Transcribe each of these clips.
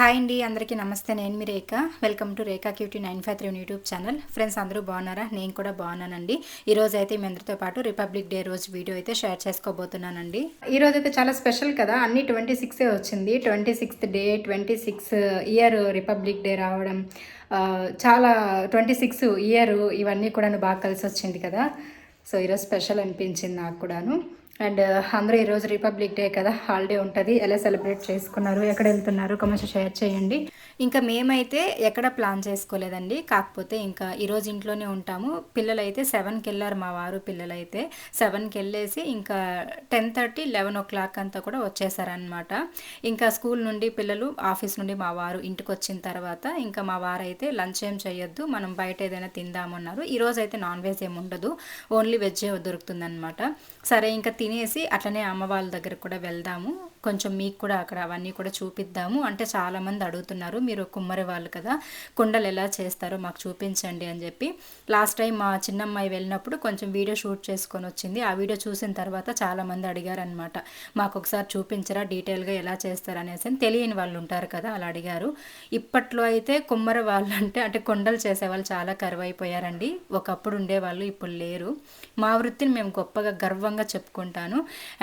Hi అండి, అందరికీ నమస్తే. నేను మీ Rekha. Welcome to Rekha cutie 953 YouTube channel. Friends, అందరూ బాగున్నారా? నేను కూడా బాగున్నానండి. ఈరోజు అయితే మీ అందరితో పాటు రిపబ్లిక్ డే రోజు వీడియో అయితే షేర్ చేసుకోబోతున్నానండి. ఈరోజు అయితే చాలా స్పెషల్ కదా, అన్ని 26 వచ్చింది. 26th day, 26 year republic day రావడం, చాలా 26 ఇయర్ ఇవన్నీ కూడా బాగా కలిసి వచ్చింది కదా. సో ఈరోజు స్పెషల్ అనిపించింది నాకు కూడాను. అండ్ అందరూ ఈరోజు రిపబ్లిక్ డే కదా, హాలిడే ఉంటుంది. ఎలా సెలబ్రేట్ చేసుకున్నారు, ఎక్కడ వెళ్తున్నారు, కమెంట్స్ షేర్ చేయండి. ఇంకా మేమైతే ఎక్కడ ప్లాన్ చేసుకోలేదండి. కాకపోతే ఇంకా ఈరోజు ఇంట్లోనే ఉంటాము. పిల్లలు అయితే 7కి వెళ్ళారు, మా వారు పిల్లలైతే 7కి వెళ్ళేసి ఇంకా 10:30, 11 అంతా కూడా వచ్చేసారనమాట. ఇంకా స్కూల్ నుండి పిల్లలు, ఆఫీస్ నుండి మా వారు ఇంటికి వచ్చిన తర్వాత ఇంకా మా వారు అయితే లంచ్ ఏం చేయొద్దు, మనం బయట ఏదైనా తిందామన్నారు. ఈరోజు అయితే నాన్ వెజ్ ఏమి ఉండదు, ఓన్లీ వెజ్ దొరుకుతుందన్నమాట. సరే ఇంకా తినేసి అట్లనే అమ్మ వాళ్ళ దగ్గర కూడా వెళ్దాము, కొంచెం మీకు కూడా అక్కడ అవన్నీ కూడా చూపిద్దాము అంటే చాలామంది అడుగుతున్నారు, మీరు కుమ్మరి వాళ్ళు కదా, కుండలు ఎలా చేస్తారో మాకు చూపించండి అని చెప్పి. లాస్ట్ టైం మా చిన్నమ్మాయి వెళ్ళినప్పుడు కొంచెం వీడియో షూట్ చేసుకొని వచ్చింది. ఆ వీడియో చూసిన తర్వాత చాలామంది అడిగారనమాట, మాకు ఒకసారి చూపించరా డీటెయిల్గా ఎలా చేస్తారనేసి. అని తెలియని వాళ్ళు ఉంటారు కదా, అలా అడిగారు. ఇప్పట్లో అయితే కుమ్మరి వాళ్ళు అంటే కుండలు చేసేవాళ్ళు చాలా కరువైపోయారండి. ఒకప్పుడు ఉండేవాళ్ళు, ఇప్పుడు లేరు. మా వృత్తిని మేము గొప్పగా గర్వంగా చెప్పుకుంటాను.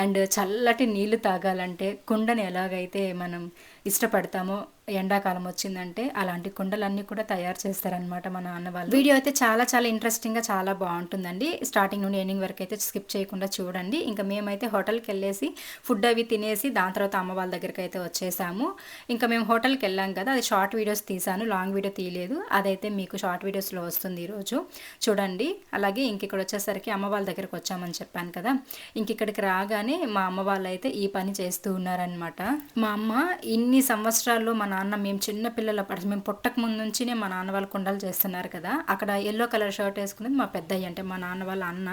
అండ్ చల్లటి నీళ్లు తాగాలంటే కుండని ఎలాగైతే మనం ఇష్టపడతామో, ఎండాకాలం వచ్చిందంటే అలాంటి కుండలన్నీ కూడా తయారు చేస్తారనమాట మా నాన్న వాళ్ళు. వీడియో అయితే చాలా చాలా ఇంట్రెస్టింగ్గా చాలా బాగుంటుందండి. స్టార్టింగ్ నుండి ఎండింగ్ వరకు అయితే స్కిప్ చేయకుండా చూడండి. ఇంకా మేమైతే హోటల్కి వెళ్ళేసి ఫుడ్ అవి తినేసి దాని తర్వాత అమ్మ వాళ్ళ దగ్గరికి అయితే వచ్చేసాము. ఇంకా మేము హోటల్కి వెళ్ళాం కదా, అది షార్ట్ వీడియోస్ తీసాను, లాంగ్ వీడియో తీయలేదు. అదైతే మీకు షార్ట్ వీడియోస్లో వస్తుంది ఈరోజు చూడండి. అలాగే ఇంక ఇక్కడ వచ్చేసరికి అమ్మ వాళ్ళ దగ్గరికి వచ్చామని చెప్పాను కదా, ఇంక ఇక్కడికి రాగానే మా అమ్మ వాళ్ళు అయితే ఈ పని చేస్తూ ఉన్నారనమాట. మా అమ్మ ఇన్ని సంవత్సరాల్లో మా నాన్న, మేము చిన్న పిల్లలప్పుడు మేము పుట్టక ముందు నుంచినే మా నాన్న వాళ్ళు కుండలు చేస్తున్నారు కదా. అక్కడ ఎల్లో కలర్ షర్ట్ వేసుకునేది మా పెద్దయ్య, అంటే మా నాన్న వాళ్ళ అన్న.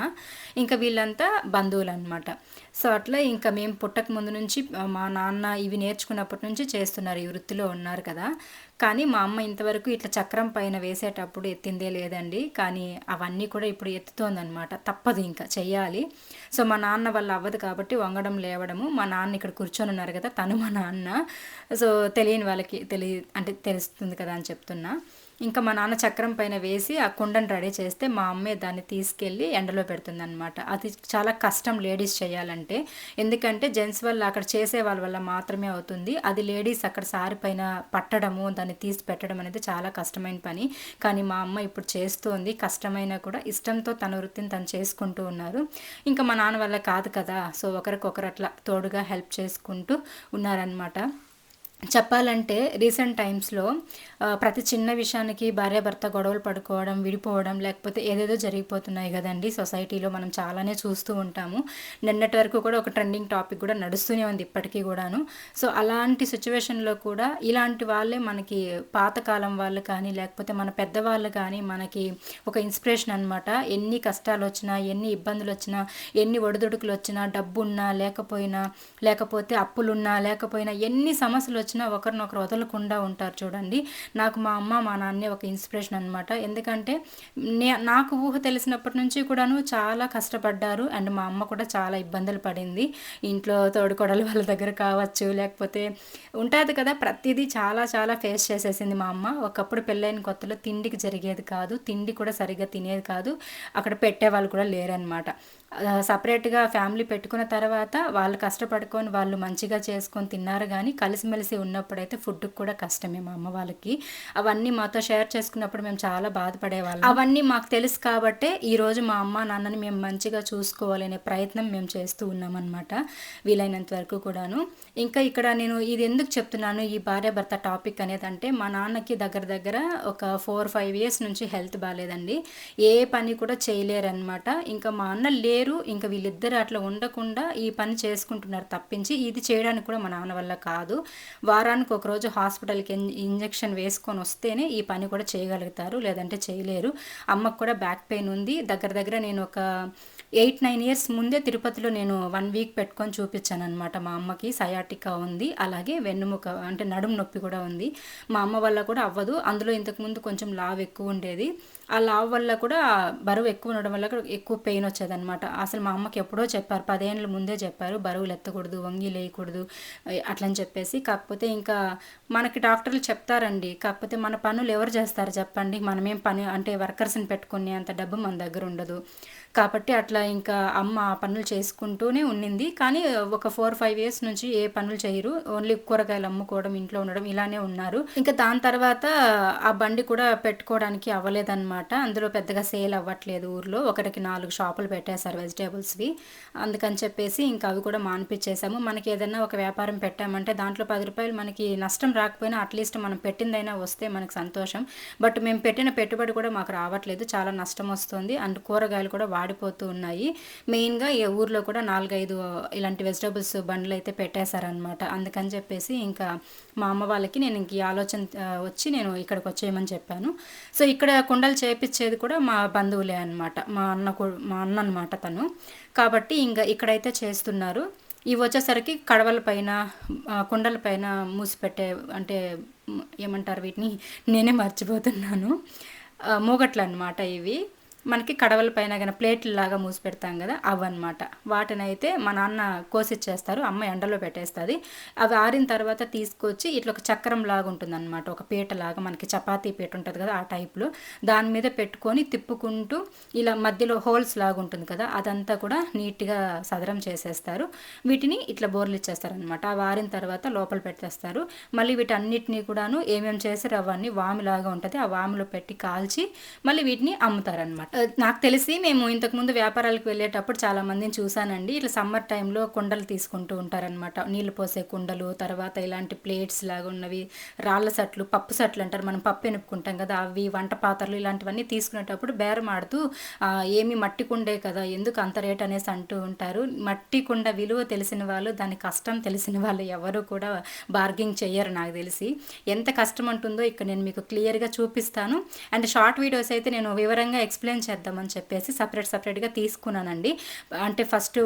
ఇంకా వీళ్ళంతా బంధువులు అనమాట. సో అట్లా ఇంకా మేము పుట్టక ముందు నుంచి మా నాన్న ఇవి నేర్చుకున్నప్పటి నుంచి చేస్తున్నారు, ఈ వృత్తిలో ఉన్నారు కదా. కానీ మా అమ్మ ఇంతవరకు ఇట్లా చక్రం పైన వేసేటప్పుడు ఎత్తిందే లేదండి. కానీ అవన్నీ కూడా ఇప్పుడు ఎత్తుతోందనమాట, తప్పదు ఇంకా చెయ్యాలి. సో మా నాన్న వల్ల అవ్వదు కాబట్టి వంగడం లేవడము. మా నాన్న ఇక్కడ కూర్చొని ఉన్నారు కదా, తను మా నాన్న. సో తెలియని వాళ్ళకి తెలుస్తుంది కదా అని చెప్తున్నా. ఇంకా మా నాన్న చక్రం పైన వేసి ఆ కుండను రెడీ చేస్తే మా అమ్మే దాన్ని తీసుకెళ్ళి ఎండలో పెడుతుందన్నమాట. అది చాలా కష్టం లేడీస్ చేయాలంటే, ఎందుకంటే జెంట్స్ వల్ల అక్కడ చేసే వాళ్ళ వల్ల మాత్రమే అవుతుంది. అది లేడీస్ అక్కడ సారి పైన పట్టడము, దాన్ని తీసి పెట్టడం అనేది చాలా కష్టమైన పని. కానీ మా అమ్మ ఇప్పుడు చేస్తోంది, కష్టమైనా కూడా ఇష్టంతో తన వృత్తిని తను చేసుకుంటూ ఉన్నారు. ఇంకా మా నాన్న వల్ల కాదు కదా, సో ఒకరికొకరు అట్లా తోడుగా హెల్ప్ చేసుకుంటూ ఉన్నారనమాట. చెప్పాలంటే రీసెంట్ టైమ్స్లో ప్రతి చిన్న విషయానికి భార్యాభర్త గొడవలు పడుకోవడం, విడిపోవడం, లేకపోతే ఏదేదో జరిగిపోతున్నాయి కదండి సొసైటీలో. మనం చాలానే చూస్తూ ఉంటాము. నిన్నటి వరకు కూడా ఒక ట్రెండింగ్ టాపిక్ కూడా నడుస్తూనే ఉంది ఇప్పటికీ కూడాను. సో అలాంటి సిచ్యువేషన్లో కూడా ఇలాంటి వాళ్ళే మనకి, పాతకాలం వాళ్ళు కానీ లేకపోతే మన పెద్దవాళ్ళు కానీ మనకి ఒక ఇన్స్పిరేషన్ అనమాట. ఎన్ని కష్టాలు వచ్చినా, ఎన్ని ఇబ్బందులు వచ్చినా, ఎన్ని ఒడిదుడుకులు వచ్చినా, డబ్బున్నా లేకపోయినా, లేకపోతే అప్పులున్నా లేకపోయినా, ఎన్ని సమస్యలు వచ్చినా ఒకరినొకరు వదలకుండా ఉంటారు చూడండి. నాకు మా అమ్మ, మా నాన్నే ఒక ఇన్స్పిరేషన్ అనమాట. ఎందుకంటే నాకు ఊహ తెలిసినప్పటి నుంచి కూడాను చాలా కష్టపడ్డారు. అండ్ మా అమ్మ కూడా చాలా ఇబ్బందులు పడింది. ఇంట్లో తోడుకోడలు వాళ్ళ దగ్గర కావచ్చు, లేకపోతే ఉంటుంది కదా, ప్రతిదీ చాలా చాలా ఫేస్ చేసేసింది మా అమ్మ. ఒకప్పుడు పెళ్ళైన కొత్తలో తిండికి జరిగేది కాదు, తిండి కూడా సరిగ్గా తినేది కాదు, అక్కడ పెట్టేవాళ్ళు కూడా లేరనమాట. సపరేట్గా ఫ్యామిలీ పెట్టుకున్న తర్వాత వాళ్ళు కష్టపడుకొని వాళ్ళు మంచిగా చేసుకొని తిన్నారు. కానీ కలిసిమెలిసి ఉన్నప్పుడైతే ఫుడ్కి కూడా కష్టమే మా అమ్మ వాళ్ళకి. అవన్నీ మాతో షేర్ చేసుకున్నప్పుడు మేము చాలా బాధపడేవాళ్ళం. అవన్నీ మాకు తెలుసు కాబట్టే ఈరోజు మా అమ్మ నాన్నని మేము మంచిగా చూసుకోవాలనే ప్రయత్నం మేము చేస్తూ ఉన్నామన్నమాట, వీలైనంత వరకు కూడాను. ఇంకా ఇక్కడ నేను ఇది ఎందుకు చెప్తున్నాను, ఈ భార్యాభర్త టాపిక్ అనేది అంటే, మా నాన్నకి దగ్గర దగ్గర ఒక 4-5 ఇయర్స్ నుంచి హెల్త్ బాగాలేదండి. ఏ పని కూడా చేయలేరనమాట. ఇంకా మా అన్న లేరు, ఇంకా వీళ్ళిద్దరు అట్లా ఉండకుండా ఈ పని చేసుకుంటున్నారు తప్పించి ఇది చేయడానికి కూడా మా నాన్న వల్ల కాదు. వారానికి ఒకరోజు హాస్పిటల్కి ఇంజెక్షన్ వేసుకొని వస్తేనే ఈ పని కూడా చేయగలుగుతారు, లేదంటే చేయలేరు. అమ్మకు కూడా బ్యాక్ పెయిన్ ఉంది. దగ్గర దగ్గర నేను ఒక 8-9 ఇయర్స్ ముందే తిరుపతిలో నేను 1 వీక్ పెట్టుకొని చూపించాననమాట. మా అమ్మకి సయాటికా ఉంది, అలాగే వెన్నుముక అంటే నడుము నొప్పి కూడా ఉంది. మా అమ్మ వల్ల కూడా అవ్వదు. అందులో ఇంతకుముందు కొంచెం లావు ఎక్కువ ఉండేది. ఆ లావు వల్ల కూడా బరువు ఎక్కువ ఉండడం వల్ల కూడా ఎక్కువ పెయిన్ వచ్చేదనమాట. అసలు మా అమ్మకి ఎప్పుడో చెప్పారు, 10 ఏళ్ళ ముందే చెప్పారు బరువులు ఎత్తకూడదు, వంగి లేయకూడదు అట్లని చెప్పేసి. కాకపోతే ఇంకా మనకి డాక్టర్లు చెప్తారండి, కాకపోతే మన పనులు ఎవరు చేస్తారు చెప్పండి. మనమేం పని అంటే వర్కర్స్ని పెట్టుకునే అంత డబ్బు మన దగ్గర ఉండదు. కాబట్టి అట్లా ఇంకా అమ్మ ఆ పనులు చేసుకుంటూనే ఉండింది. కానీ ఒక 4-5 ఇయర్స్ నుంచి ఏ పనులు చేయరు, ఓన్లీ కూరగాయలు అమ్ముకోవడం, ఇంట్లో ఉండడం ఇలానే ఉన్నారు. ఇంకా దాని తర్వాత ఆ బండి కూడా పెట్టుకోవడానికి అవ్వలేదన్నమాట. అందులో పెద్దగా సేల్ అవ్వట్లేదు ఊర్లో. ఒకటికి 4 షాపులు పెట్టేశారు వెజిటేబుల్స్వి. అందుకని చెప్పేసి ఇంకా అవి కూడా మానిపించేసాము. మనకి ఏదైనా ఒక వ్యాపారం పెట్టామంటే దాంట్లో 10 రూపాయలు మనకి నష్టం రాకపోయినా అట్లీస్ట్ మనం పెట్టిందైనా వస్తే మనకు సంతోషం. బట్ మేము పెట్టిన పెట్టుబడి కూడా మాకు రావట్లేదు, చాలా నష్టం వస్తుంది. అండ్ కూరగాయలు కూడా వాడిపోతూ ఉన్నాయి. మెయిన్గా ఈ ఊర్లో కూడా 4-5 ఇలాంటి వెజిటబుల్స్ బండ్లు అయితే పెట్టేశారనమాట. అందుకని చెప్పేసి ఇంకా మా అమ్మ వాళ్ళకి నేను ఇంక ఈ ఆలోచన వచ్చి నేను ఇక్కడికి వచ్చేయమని చెప్పాను. సో ఇక్కడ కుండలు చేపించేది కూడా మా బంధువులే అనమాట, మా అన్న అనమాట తను. కాబట్టి ఇంకా ఇక్కడైతే చేస్తున్నారు. ఇవి వచ్చేసరికి కడవల పైన కుండల పైన మూసిపెట్టే అంటే ఏమంటారు వీటిని, నేనే మర్చిపోతున్నాను, మూగట్లు అనమాట ఇవి. మనకి కడవల పైన కానీ ప్లేట్లు లాగా మూసి పెడతాం కదా, అవన్నమాట. వాటినైతే మా నాన్న కోసిచ్చేస్తారు, అమ్మ ఎండలో పెట్టేస్తుంది. అవి ఆరిన తర్వాత తీసుకొచ్చి ఇట్లా ఒక చక్రం లాగా ఉంటుంది అనమాట, ఒక పీట లాగా, మనకి చపాతీ పీట ఉంటుంది కదా ఆ టైప్లో, దాని మీద పెట్టుకొని తిప్పుకుంటూ ఇలా మధ్యలో హోల్స్ లాగా ఉంటుంది కదా, అదంతా కూడా నీట్గా సదరం చేసేస్తారు. వీటిని ఇట్లా బోర్లు ఇచ్చేస్తారు అనమాట. అవి ఆరిన తర్వాత లోపల పెట్టేస్తారు. మళ్ళీ వీటన్నిటినీ కూడాను ఏమేమి చేసారో అవన్నీ వామిలాగా ఉంటుంది, ఆ వామిలో పెట్టి కాల్చి మళ్ళీ వీటిని అమ్ముతారనమాట. నాకు తెలిసి మేము ఇంతకుముందు వ్యాపారాలకు వెళ్ళేటప్పుడు చాలా మందిని చూసానండి, ఇట్లా సమ్మర్ టైంలో కుండలు తీసుకుంటూ ఉంటారనమాట. నీళ్ళు పోసే కుండలు, తర్వాత ఇలాంటి ప్లేట్స్ లాగా ఉన్నవి, రాళ్ళ సట్లు, పప్పు సట్లు అంటారు, మనం పప్పు ఎనుపుకుంటాం కదా అవి, వంట పాత్రలు ఇలాంటివన్నీ తీసుకునేటప్పుడు బేరం ఆడుతూ ఏమి మట్టి కుండే కదా ఎందుకు అంత రేట్ అనేసి అంటూ ఉంటారు. మట్టి కుండ విలువ తెలిసిన వాళ్ళు, దాని కష్టం తెలిసిన వాళ్ళు ఎవరు కూడా బార్గింగ్ చెయ్యరు నాకు తెలిసి. ఎంత కష్టం ఉంటుందో ఇక్కడ నేను మీకు క్లియర్గా చూపిస్తాను. అండ్ షార్ట్ వీడియోస్ అయితే నేను వివరంగా ఎక్స్ప్లెయిన్ చేద్దామని చెప్పేసి సపరేట్గా తీసుకున్నానండి. అంటే ఫస్ట్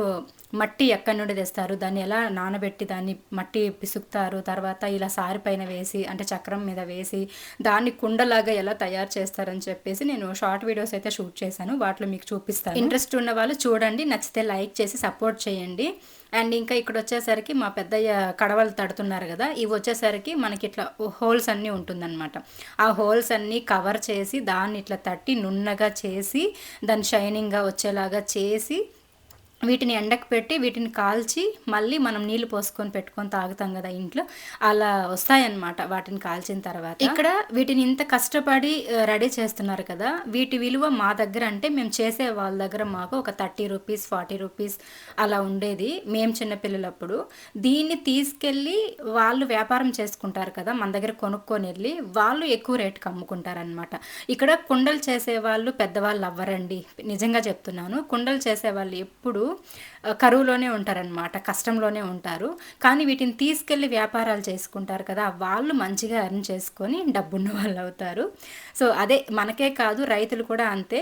మట్టి ఎక్కడి నుండి తెస్తారు, దాన్ని ఎలా నానబెట్టి దాన్ని మట్టి పిసుకుతారు, తర్వాత ఇలా సారి పైన వేసి అంటే చక్రం మీద వేసి దాన్ని కుండలాగా ఎలా తయారు చేస్తారని చెప్పేసి నేను షార్ట్ వీడియోస్ అయితే షూట్ చేశాను, వాటిలో మీకు చూపిస్తాను. ఇంట్రెస్ట్ ఉన్న వాళ్ళు చూడండి, నచ్చితే లైక్ చేసి సపోర్ట్ చేయండి. అండ్ ఇంకా ఇక్కడ వచ్చేసరికి మా పెద్దయ్య కడవలు తడుతున్నారు కదా, ఇవి వచ్చేసరికి మనకి ఇట్లా హోల్స్ అన్నీ ఉంటుందన్నమాట. ఆ హోల్స్ అన్నీ కవర్ చేసి దాన్ని ఇట్లా తట్టి నున్నగా చేసి దాన్ని షైనింగ్గా వచ్చేలాగా చేసి వీటిని ఎండకు పెట్టి వీటిని కాల్చి మళ్ళీ మనం నీళ్లు పోసుకొని పెట్టుకొని తాగుతాం కదా ఇంట్లో, అలా వస్తాయన్నమాట వాటిని కాల్చిన తర్వాత. ఇక్కడ వీటిని ఇంత కష్టపడి రెడీ చేస్తున్నారు కదా, వీటి విలువ మా దగ్గర అంటే మేము చేసే వాళ్ళ దగ్గర మాకు ఒక 30 రూపీస్ 40 రూపీస్ అలా ఉండేది మేము చిన్నపిల్లలప్పుడు. దీన్ని తీసుకెళ్ళి వాళ్ళు వ్యాపారం చేసుకుంటారు కదా, మన దగ్గర కొనుక్కొని వెళ్ళి వాళ్ళు ఎక్కువ రేటుకి అమ్ముకుంటారనమాట. ఇక్కడ కుండలు చేసేవాళ్ళు పెద్దవాళ్ళు అవ్వరండి, నిజంగా చెప్తున్నాను. కుండలు చేసేవాళ్ళు ఎప్పుడు కరువులోనే ఉంటారనమాట, కష్టంలోనే ఉంటారు. కానీ వీటిని తీసుకెళ్ళి వ్యాపారాలు చేసుకుంటారు కదా, వాళ్ళు మంచిగా ఎర్న్ చేసుకొని డబ్బున్న వాళ్ళు అవుతారు. సో అదే మనకే కాదు, రైతులు కూడా అంతే.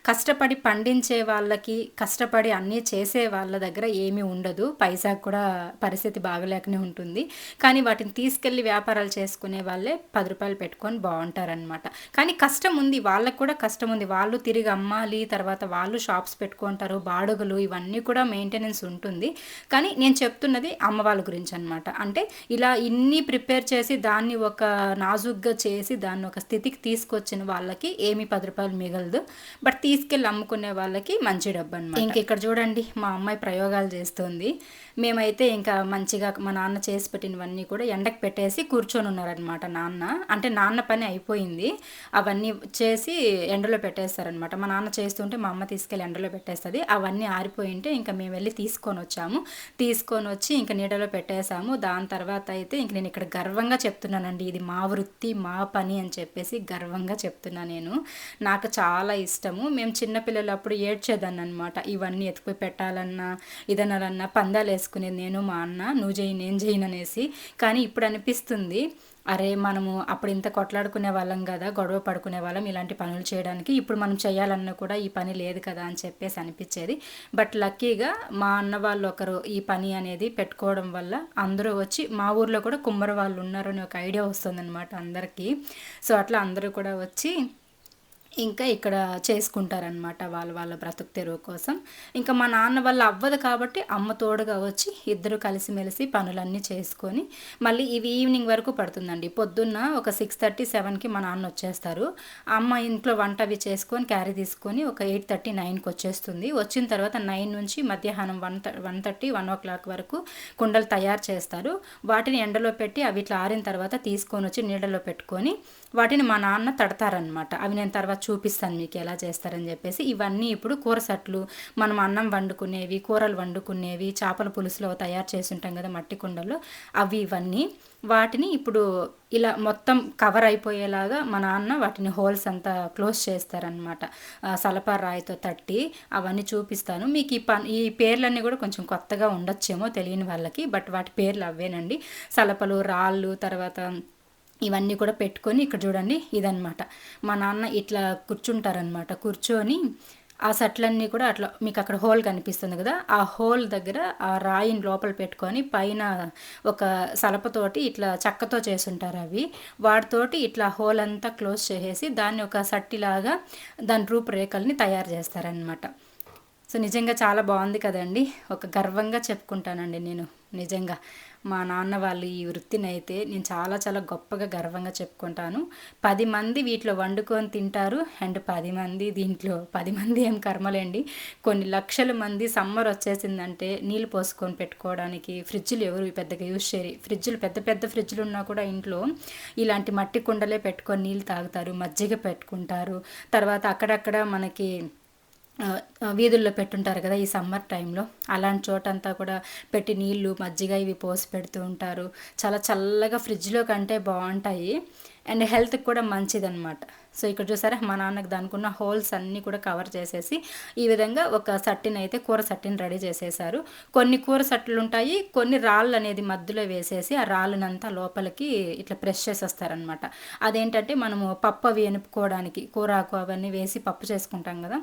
కష్టపడి పండించే వాళ్ళకి, కష్టపడి అన్నీ చేసే వాళ్ళ దగ్గర ఏమీ ఉండదు, పైసాకు కూడా పరిస్థితి బాగలేకనే ఉంటుంది. కానీ వాటిని తీసుకెళ్ళి వ్యాపారాలు చేసుకునే వాళ్ళే 10 రూపాయలు పెట్టుకొని బాగుంటారనమాట. కానీ కష్టం ఉంది, వాళ్ళకు కూడా కష్టం ఉంది, వాళ్ళు తిరిగి అమ్మాలి, తర్వాత వాళ్ళు షాప్స్ పెట్టుకుంటారు, బాడుగలు ఇవన్నీ కూడా మెయింటెనెన్స్ ఉంటుంది. కానీ నేను చెప్తున్నది అమ్మ వాళ్ళ గురించి అనమాట. అంటే ఇలా ఇన్ని ప్రిపేర్ చేసి దాన్ని ఒక నాజుగ్గా చేసి దాన్ని ఒక స్థితికి తీసుకొచ్చిన వాళ్ళకి ఏమీ 10 రూపాయలు మిగలదు, బట్ తీసుకెళ్ళి అమ్ముకునే వాళ్ళకి మంచి డబ్బు అనమాట. ఇంక ఇక్కడ చూడండి మా అమ్మాయి ప్రయోగాలు చేస్తుంది. మేమైతే ఇంకా మంచిగా మా నాన్న చేసి పెట్టినవన్నీ కూడా ఎండకు పెట్టేసి కూర్చొని ఉన్నారనమాట. నాన్న పని అయిపోయింది, అవన్నీ చేసి ఎండలో పెట్టేస్తారనమాట. మా నాన్న చేస్తుంటే మా అమ్మ తీసుకెళ్ళి ఎండలో పెట్టేస్తుంది. అవన్నీ ఆరిపోయింటే ఇంకా మేము వెళ్ళి తీసుకొని వచ్చి ఇంకా నీడలో పెట్టేసాము. దాని తర్వాత అయితే ఇంక నేను ఇక్కడ గర్వంగా చెప్తున్నానండి, ఇది మా వృత్తి మా పని అని చెప్పేసి గర్వంగా చెప్తున్నా. నేను నాకు చాలా ఇష్టము. మేము చిన్నపిల్లలప్పుడు ఏడ్చేదాన్ని అనమాట, ఇవన్నీ ఎత్తుకుపోయి పెట్టాలన్నా ఇదనాలన్నా పందాలు వేసుకునేది నేను మా అన్న, నువ్వు చేయి నేను చేయను అనేసి. కానీ ఇప్పుడు అనిపిస్తుంది అరే మనము అప్పుడు ఇంత కొట్లాడుకునే వాళ్ళం కదా, గొడవ పడుకునే వాళ్ళం ఇలాంటి పనులు చేయడానికి, ఇప్పుడు మనం చేయాలన్నా కూడా ఈ పని లేదు కదా అని చెప్పేసి అనిపించేది. బట్ లక్కీగా మా అన్న వాళ్ళు ఒకరు ఈ పని అనేది పెట్టుకోవడం వల్ల అందరూ వచ్చి, మా ఊర్లో కూడా కుమ్మరి వాళ్ళు ఉన్నారని ఒక ఐడియా వస్తుందన్నమాట అందరికీ. సో అట్లా అందరూ కూడా వచ్చి ఇంకా ఇక్కడ చేసుకుంటారనమాట వాళ్ళ వాళ్ళ బ్రతుకు తెరువు కోసం. ఇంకా మా నాన్న వల్ల అవ్వదు కాబట్టి అమ్మ తోడుగా వచ్చి ఇద్దరు కలిసిమెలిసి పనులన్నీ చేసుకొని మళ్ళీ ఇవి ఈవినింగ్ వరకు పడుతుందండి. పొద్దున్న ఒక 6:30-7కి మా నాన్న వచ్చేస్తారు. అమ్మ ఇంట్లో వంట అవి చేసుకొని క్యారీ తీసుకొని ఒక 8:30-9కి వచ్చేస్తుంది. వచ్చిన తర్వాత 9 నుంచి మధ్యాహ్నం 1:30-1 వరకు కుండలు తయారు చేస్తారు. వాటిని ఎండలో పెట్టి అవి ఇట్లా ఆరిన తర్వాత తీసుకొని వచ్చి నీళ్ళలో పెట్టుకొని వాటిని మా నాన్న తడతారనమాట. అవి నేను తర్వాత చూపిస్తాను మీకు ఎలా చేస్తారని చెప్పేసి. ఇవన్నీ ఇప్పుడు కూర సట్లు, మనం అన్నం వండుకునేవి, కూరలు వండుకునేవి, చేపల పులుసులో తయారు చేసి ఉంటాం కదా మట్టి కుండల్లో, అవి ఇవన్నీ వాటిని ఇప్పుడు ఇలా మొత్తం కవర్ అయిపోయేలాగా మా నాన్న వాటిని హోల్స్ అంతా క్లోజ్ చేస్తారనమాట. సలపార రాయితో తట్టి అవన్నీ చూపిస్తాను మీకు. ఈ పేర్లన్నీ కూడా కొంచెం కొత్తగా ఉండొచ్చేమో తెలియని వాళ్ళకి, బట్ వాటి పేర్లు అవేనండి. సలపలు, రాళ్ళు, తర్వాత ఇవన్నీ కూడా పెట్టుకొని ఇక్కడ చూడండి ఇదనమాట. మా నాన్న ఇట్లా కూర్చుంటారనమాట. కూర్చొని ఆ సట్లన్నీ కూడా అట్లా మీకు అక్కడ హోల్ కనిపిస్తుంది కదా, ఆ హోల్ దగ్గర ఆ రాయిని లోపల పెట్టుకొని పైన ఒక సలపతోటి ఇట్లా చెక్కతో చేసుంటారు అవి, వాటితోటి ఇట్లా హోల్ అంతా క్లోజ్ చేసేసి దాన్ని ఒక సట్టిలాగా దాని రూపురేఖల్ని తయారు చేస్తారనమాట. సో నిజంగా చాలా బాగుంది కదండి. ఒక గర్వంగా చెప్పుకుంటానండి నేను. నిజంగా మా నాన్న వాళ్ళు ఈ వృత్తిని అయితే నేను చాలా చాలా గొప్పగా గర్వంగా చెప్పుకుంటాను. 10 మంది వీటిలో వండుకొని తింటారు. అండ్ 10 మంది దీంట్లో 10 మంది ఏం కర్మలేండి, కొన్ని లక్షల మంది సమ్మర్ వచ్చేసిందంటే నీళ్ళు పోసుకొని పెట్టుకోవడానికి ఫ్రిడ్జ్లు ఎవరు పెద్దగా యూజ్ చేయరు. ఫ్రిడ్జ్లు పెద్ద పెద్ద ఫ్రిడ్జ్లు ఉన్నా కూడా ఇంట్లో ఇలాంటి మట్టి కుండలే పెట్టుకొని నీళ్ళు తాగుతారు, మజ్జిగ పెట్టుకుంటారు. తర్వాత అక్కడక్కడ మనకి వీధుల్లో పెట్టుంటారు కదా ఈ సమ్మర్ టైంలో, అలాంటి చోటంతా కూడా పెట్టి నీళ్ళు, మజ్జిగ ఇవి పోసి పెడుతూ ఉంటారు. చాలా చల్లగా ఫ్రిడ్జ్లో కంటే బాగుంటాయి అండ్ హెల్త్కి కూడా మంచిదన్నమాట. సో ఇక్కడ చూసారా మా నాన్నకు దానికున్న హోల్స్ అన్నీ కూడా కవర్ చేసేసి ఈ విధంగా ఒక సట్టిని అయితే కూర సట్టిని రెడీ చేసేసారు. కొన్ని కూర సట్లు ఉంటాయి, కొన్ని రాళ్ళు అనేది మధ్యలో వేసేసి ఆ రాళ్ళనంతా లోపలికి ఇట్లా ప్రెస్ చేసేస్తారనమాట. అదేంటంటే మనము పప్పు అవి ఎనుపుకోవడానికి, కూరాకు అవన్నీ వేసి పప్పు చేసుకుంటాం కదా,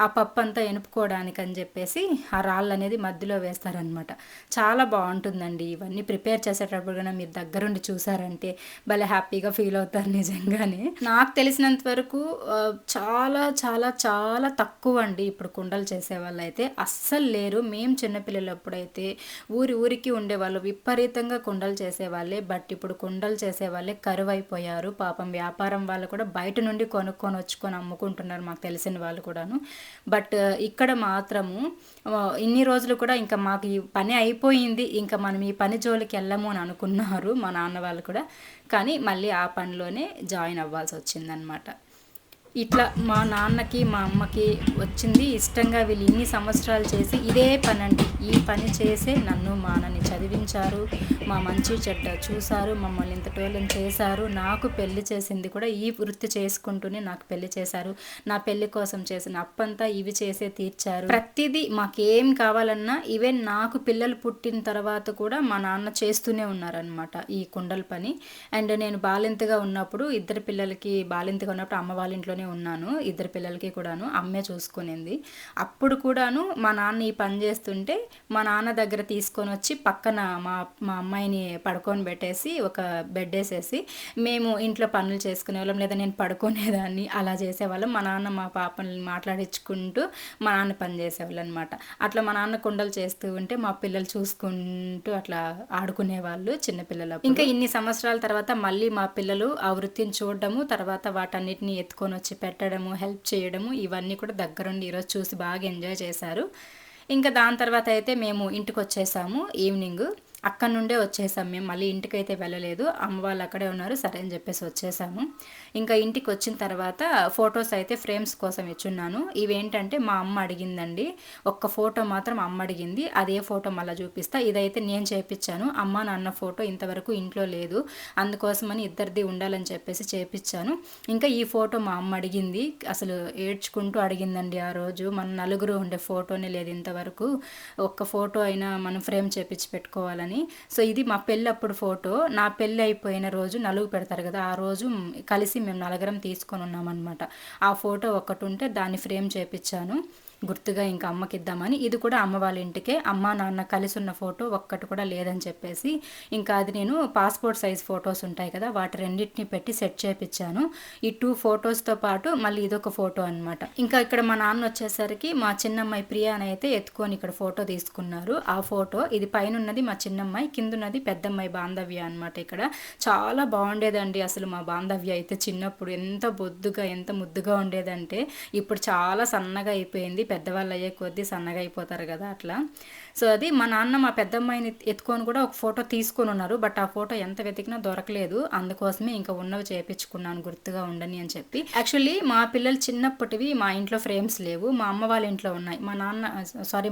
ఆ పప్పు అంతా ఎనుపుకోవడానికి అని చెప్పేసి ఆ రాళ్ళు అనేది మధ్యలో వేస్తారనమాట. చాలా బాగుంటుందండి. ఇవన్నీ ప్రిపేర్ చేసేటప్పుడు కూడా మీరు దగ్గరుండి చూసారంటే భలే హ్యాపీగా ఫీల్ అవుతారు నిజంగానే. నాకు తెలిసినంత వరకు చాలా చాలా చాలా తక్కువ అండి ఇప్పుడు కుండలు చేసేవాళ్ళు అయితే అస్సలు లేరు. మేము చిన్నపిల్లలప్పుడైతే ఊరికి ఉండేవాళ్ళు, విపరీతంగా కుండలు చేసేవాళ్ళే. బట్ ఇప్పుడు కుండలు చేసేవాళ్ళే కరువైపోయారు. పాపం వ్యాపారం వాళ్ళు కూడా బయట నుండి కొనుక్కొని వచ్చుకొని అమ్ముకుంటున్నారు, మాకు తెలిసిన వాళ్ళు కూడాను. బట్ ఇక్కడ మాత్రము ఇన్ని రోజులు కూడా ఇంకా మాకు ఈ పని అయిపోయింది, ఇంకా మనం ఈ పని జోలికి వెళ్ళము అని అనుకున్నారు మా నాన్న వాళ్ళు కూడా. కానీ మళ్ళీ ఆ పనిలోనే జాయిన్ అవ్వాల్సి వచ్చిందనమాట. ఇట్లా మా నాన్నకి మా అమ్మకి వచ్చింది ఇష్టంగా. వీళ్ళు ఇన్ని సంవత్సరాలు చేసి ఇదే పని అండి, ఈ పని చేసే నన్ను మా అన్నని చదివించారు, మా మంచి చెడ్డ చూశారు, మమ్మల్ని ఇంతటోళ్ళని చేశారు. నాకు పెళ్లి చేసింది కూడా ఈ వృత్తి చేసుకుంటూనే నాకు పెళ్లి చేశారు. నా పెళ్లి కోసం చేసిన అప్పంతా ఇవి చేసే తీర్చారు. ప్రతిదీ మాకేం కావాలన్నా ఈవెన్ నాకు పిల్లలు పుట్టిన తర్వాత కూడా మా నాన్న చేస్తూనే ఉన్నారనమాట ఈ కుండల పని. అండ్ నేను బాలింతగా ఉన్నప్పుడు, ఇద్దరు పిల్లలకి బాలింతగా ఉన్నప్పుడు అమ్మ వాళ్ళ ఇంట్లో ఉన్నాను, ఇద్దరు పిల్లలకి కూడాను అమ్మే చూసుకునింది. అప్పుడు కూడాను మా నాన్న ఈ పని చేస్తుంటే మా నాన్న దగ్గర తీసుకొని వచ్చి పక్కన మా అమ్మాయిని పడుకొని పెట్టేసి ఒక బెడ్ వేసేసి మేము ఇంట్లో పనులు చేసుకునేవాళ్ళం, లేదా నేను పడుకునేదాన్ని, అలా చేసేవాళ్ళం. మా నాన్న మా పాపని మాట్లాడించుకుంటూ మా నాన్న పని చేసేవాళ్ళు అనమాట. అట్లా మా నాన్న కుండలు చేస్తూ ఉంటే మా పిల్లలు చూసుకుంటూ అట్లా ఆడుకునేవాళ్ళు చిన్నపిల్లలు. ఇంకా ఇన్ని సంవత్సరాల తర్వాత మళ్ళీ మా పిల్లలు ఆ వృత్తిని చూడడము, తర్వాత వాటన్నిటిని ఎత్తుకొని వచ్చి పెట్టడము, హెల్ప్ చేయడము, ఇవన్నీ కూడా దగ్గరుండి ఈరోజు చూసి బాగా ఎంజాయ్ చేశారు. ఇంకా దాని తర్వాత అయితే మేము ఇంటికి వచ్చేసాము ఈవినింగ్. అక్కడ నుండే వచ్చేసాం మేము, మళ్ళీ ఇంటికైతే వెళ్ళలేదు. అమ్మ వాళ్ళు అక్కడే ఉన్నారు, సరే అని చెప్పేసి వచ్చేసాము. ఇంకా ఇంటికి వచ్చిన తర్వాత ఫొటోస్ అయితే ఫ్రేమ్స్ కోసం ఇచ్చున్నాను. ఇవేంటంటే మా అమ్మ అడిగిందండి, ఒక్క ఫోటో మాత్రం అమ్మ అడిగింది, అదే ఫోటో మళ్ళీ చూపిస్తా. ఇదైతే నేను చేపించాను, అమ్మ నాన్న ఫోటో ఇంతవరకు ఇంట్లో లేదు, అందుకోసమని ఇద్దరిది ఉండాలని చెప్పేసి చేపించాను. ఇంకా ఈ ఫోటో మా అమ్మ అడిగింది, అసలు ఏడ్చుకుంటూ అడిగిందండి ఆ రోజు. మన నలుగురు ఉండే ఫోటోనే లేదు ఇంతవరకు, ఒక్క ఫోటో అయినా మనం ఫ్రేమ్ చేపించి పెట్టుకోవాలని అని. సో ఇది మా పెళ్ళప్పుడు ఫోటో. నా పెళ్ళి అయిపోయిన రోజు నలుగు పెడతారు కదా, ఆ రోజు కలిసి మేము నలుగురం తీసుకొని ఉన్నామన్నమాట. ఆ ఫోటో ఒకటి ఉంటే దాన్ని ఫ్రేమ్ చేపించాను గుర్తుగా, ఇంకా అమ్మకి ఇద్దామని. ఇది కూడా అమ్మ వాళ్ళ ఇంటికే, అమ్మ నాన్న కలిసి ఉన్న ఫోటో ఒక్కటి కూడా లేదని చెప్పేసి ఇంకా అది నేను పాస్పోర్ట్ సైజ్ ఫొటోస్ ఉంటాయి కదా, వాటి రెండింటిని పెట్టి సెట్ చేపించాను. ఈ 2 ఫొటోస్తో పాటు మళ్ళీ ఇదొక ఫోటో అనమాట. ఇంకా ఇక్కడ మా నాన్న వచ్చేసరికి మా చిన్నమ్మాయి ప్రియా అని అయితే ఎత్తుకొని ఇక్కడ ఫోటో తీసుకున్నారు. ఆ ఫోటో ఇది పైన ఉన్నది మా చిన్నమ్మాయి, కింద ఉన్నది పెద్దమ్మాయి బాంధవ్య అనమాట. ఇక్కడ చాలా బాగుండేదండి అసలు మా బాంధవ్య అయితే. చిన్నప్పుడు ఎంత బొద్దుగా ఎంత ముద్దుగా ఉండేదంటే ఇప్పుడు చాలా సన్నగా అయిపోయింది. పెద్దవాళ్ళు అయ్యే కొద్దీ సన్నగా అయిపోతారు కదా అట్లా. సో అది మా నాన్న మా పెద్దమ్మాయిని ఎత్తుకొని కూడా ఒక ఫోటో తీసుకొని ఉన్నారు. బట్ ఆ ఫోటో ఎంత వెతికినా దొరకలేదు. అందుకోసమే ఇంకా ఉన్నవి చేయించుకున్నాను గుర్తుగా ఉండని అని చెప్పి. యాక్చువల్లీ మా పిల్లలు చిన్నప్పటివి మా ఇంట్లో ఫ్రేమ్స్ లేవు, మా అమ్మ వాళ్ళ ఇంట్లో ఉన్నాయి.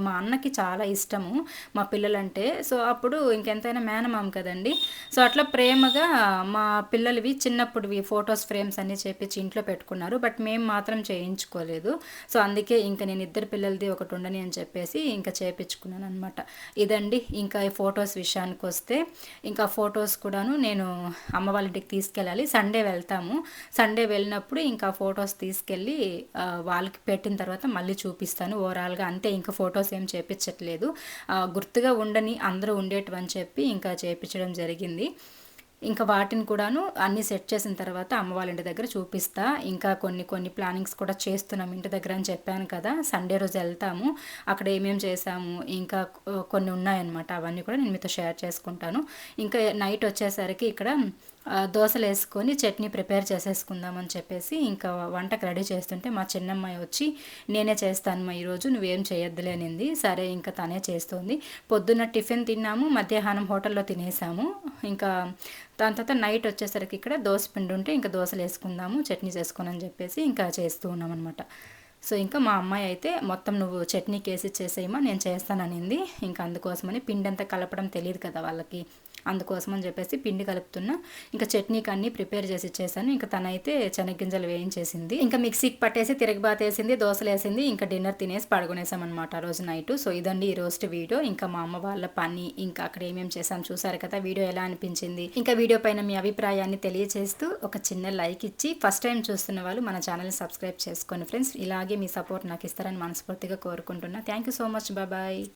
మా అన్నకి చాలా ఇష్టము మా పిల్లలంటే. సో అప్పుడు ఇంకెంతైనా మేనమామ కదండి. సో అట్లా ప్రేమగా మా పిల్లలవి చిన్నప్పుడువి ఫొటోస్ ఫ్రేమ్స్ అన్నీ చేపించి ఇంట్లో పెట్టుకున్నారు. బట్ మేము మాత్రం చేయించుకోలేదు. సో అందుకే ఇంకా నేను ఇద్దరు పిల్లలది ఒకటి ఉండని అని చెప్పేసి ఇంకా చేయించుకున్నాను అనమాట. ఇదండి ఇంకా ఈ ఫొటోస్ విషయానికి వస్తే, ఇంకా ఫొటోస్ కూడాను నేను అమ్మ వాళ్ళ ఇంటికి తీసుకెళ్ళాలి. సండే వెళ్తాము. సండే వెళ్ళినప్పుడు ఇంకా ఫొటోస్ తీసుకెళ్ళి వాళ్ళకి పెట్టిన తర్వాత మళ్ళీ చూపిస్తాను ఓవరాల్గా. అంతే, ఇంకా ఫొటోస్ ఏం చేయించట్లేదు. గుర్తుగా ఉండని అందరూ ఉండేటివని చెప్పి ఇంకా చేయించడం జరిగింది. ఇంకా వాటిని కూడాను అన్నీ సెట్ చేసిన తర్వాత అమ్మ వాళ్ళ ఇంటి దగ్గర చూపిస్తా. ఇంకా కొన్ని ప్లానింగ్స్ కూడా చేస్తున్నాం ఇంటి దగ్గర అని చెప్పాను కదా. సండే రోజు వెళ్తాము, అక్కడ ఏమేమి చేసాము ఇంకా కొన్ని ఉన్నాయన్నమాట. అవన్నీ కూడా నేను మీతో షేర్ చేసుకుంటాను. ఇంకా నైట్ వచ్చేసరికి ఇక్కడ దోశలు వేసుకొని చట్నీ ప్రిపేర్ చేసేసుకుందామని చెప్పేసి ఇంకా వంటకు రెడీ చేస్తుంటే మా చిన్నమ్మాయి వచ్చి నేనే చేస్తానమ్మా ఈరోజు, నువ్వేం చేయొద్దులే అనింది. సరే ఇంకా తనే చేస్తుంది. పొద్దున్న టిఫిన్ తిన్నాము, మధ్యాహ్నం హోటల్లో తినేసాము. ఇంకా దాని తర్వాత నైట్ వచ్చేసరికి ఇక్కడ దోశ పిండి ఉంటే ఇంకా దోశలు వేసుకుందాము చట్నీ చేసుకుని అని చెప్పేసి ఇంకా చేస్తూ ఉన్నాం అనమాట. సో ఇంకా మా అమ్మాయి అయితే మొత్తం నువ్వు చట్నీకి వేసి చేసేయమా నేను చేస్తాననింది. ఇంకా అందుకోసమని పిండి అంతా కలపడం తెలియదు కదా వాళ్ళకి, అందుకోసం అని చెప్పేసి పిండి కలుపుతున్నా. ఇంకా చట్నీకి అన్నీ ప్రిపేర్ చేసి ఇచ్చేసాను. ఇంకా తనైతే శనగ్గింజలు వేయించేసింది. ఇంకా మిక్సీకి పట్టేసి తిరగబాత వేసింది, దోశలు వేసింది. ఇంకా డిన్నర్ తినేసి పడుకునేసామన్నమాట ఆ రోజు నైట్. సో ఇదండి ఈ రోజు వీడియో. ఇంకా మా అమ్మ వాళ్ళ పని ఇంకా అక్కడ ఏమేమి చేసాం చూసారు కదా. వీడియో ఎలా అనిపించింది, ఇంకా వీడియో పైన మీ అభిప్రాయాన్ని తెలియజేస్తూ ఒక చిన్న లైక్ ఇచ్చి ఫస్ట్ టైం చూస్తున్న వాళ్ళు మన ఛానల్ని సబ్స్క్రైబ్ చేసుకోండి ఫ్రెండ్స్. ఇలాగే మీ సపోర్ట్ నాకు ఇస్తారని మనస్ఫూర్తిగా కోరుకుంటున్నా. Thank you so much. Bye.